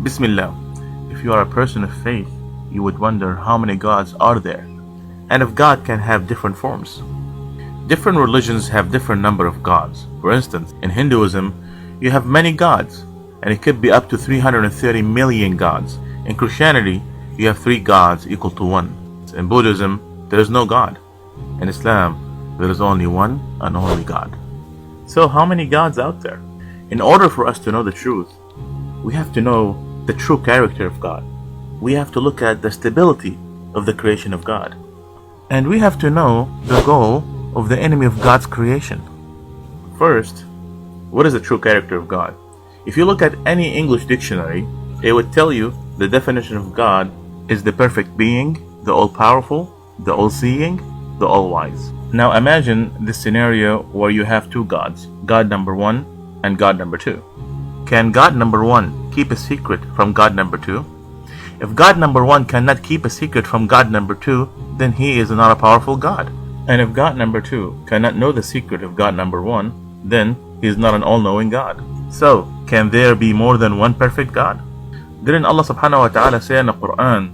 Bismillah. If you are a person of faith, you would wonder how many gods are there, and if God can have different forms. Different religions have different number of gods. For instance, in Hinduism, you have many gods, and it could be up to 330 million gods. In Christianity, you have 3 gods equal to 1. In Buddhism, there is no God. In Islam, there is only one and only God. So how many gods out there? In order for us to know the truth, we have to know the true character of God. We have to look at the stability of the creation of God. And we have to know the goal of the enemy of God's creation. First, what is the true character of God? If you look at any English dictionary, it would tell you the definition of God is the perfect being, the all-powerful, the all-seeing, the all-wise. Now imagine this scenario where you have 2 gods, God number 1 and God number 2. Can God number 1 keep a secret from God number 2? If God number 1 cannot keep a secret from God number 2, then he is not a powerful God. And if God number 2 cannot know the secret of God number 1, then he is not an all-knowing God. So, can there be more than one perfect God? Didn't Allah subhanahu wa ta'ala say in the Quran,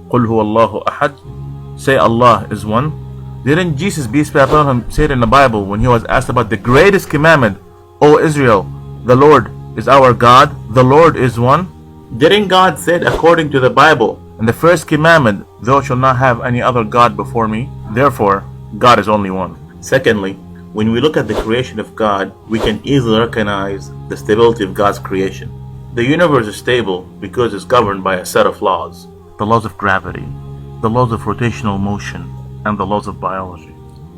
قُلْ هُوَ اللَّهُ أَحَدٌ, say Allah is one? Didn't Jesus, peace be upon him, say it in the Bible when he was asked about the greatest commandment, O Israel, the Lord is our God, the Lord is one? Didn't God said according to the Bible, in the first commandment, thou shalt not have any other God before me? Therefore, God is only one. Secondly, when we look at the creation of God, we can easily recognize the stability of God's creation. The universe is stable because it's governed by a set of laws. The laws of gravity, the laws of rotational motion, and the laws of biology.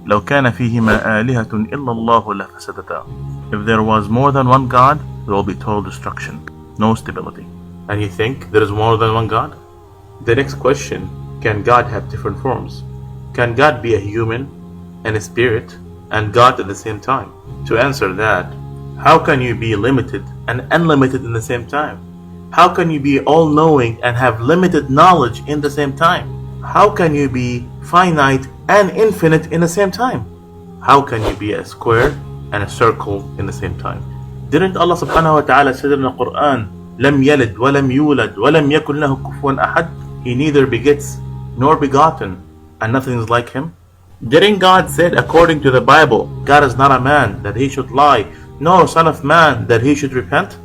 لو كان فيهما آلهة إلا الله لفسدتا. If there was more than one God, there will be total destruction, no stability. And you think there is more than one God? The next question, can God have different forms? Can God be a human and a spirit and God at the same time? To answer that, how can you be limited and unlimited in the same time? How can you be all-knowing and have limited knowledge in the same time? How can you be finite and infinite in the same time? How can you be a square and a circle in the same time? Didn't Allah subhanahu wa ta'ala say in the Quran, لم يلد ولم يولد ولم يكن له كفوا أحد? He neither begets nor begotten, and nothing is like him. Didn't God said according to the Bible, God is not a man that he should lie, nor son of man that he should repent?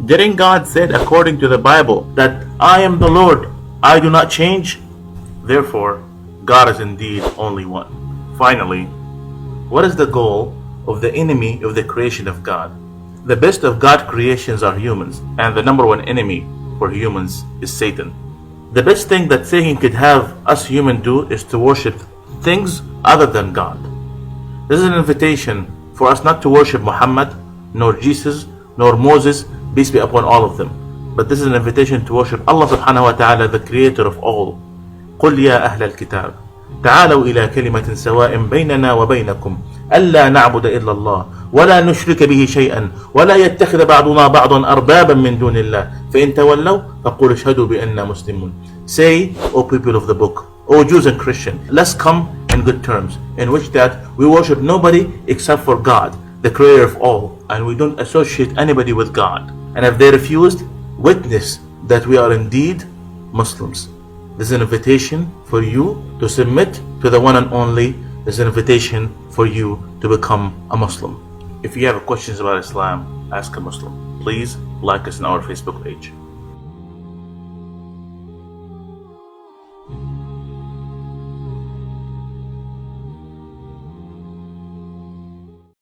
Didn't God said according to the Bible that I am the Lord, I do not change? Therefore, God is indeed only one. Finally, what is the goal of the enemy of the creation of God? The best of God's creations are humans, and the number one enemy for humans is Satan. The best thing that Satan could have us humans do is to worship things other than God. This is an invitation for us not to worship Muhammad, nor Jesus, nor Moses, peace be upon all of them. But this is an invitation to worship Allah subhanahu wa ta'ala, the creator of all. قُلْ يَا أَهْلَ الْكِتَابِ تعالوا إلى كلمة سواء بيننا وبينكم ألا نعبد إلا الله ولا نشرك به شيئا ولا يتخذ بعضنا بعضا أربابا من دون الله فإن تولوا فقولوا اشهدوا بأننا مسلمون. Say, O people of the book, O Jews and Christians, let's come in good terms, in which that we worship nobody except for God, the creator of all, and we don't associate anybody with God. And if they refused, witness that we are indeed Muslims. This is an invitation for you to submit to the one and only. This is an invitation for you to become a Muslim. If you have questions about Islam, ask a Muslim. Please like us on our Facebook page.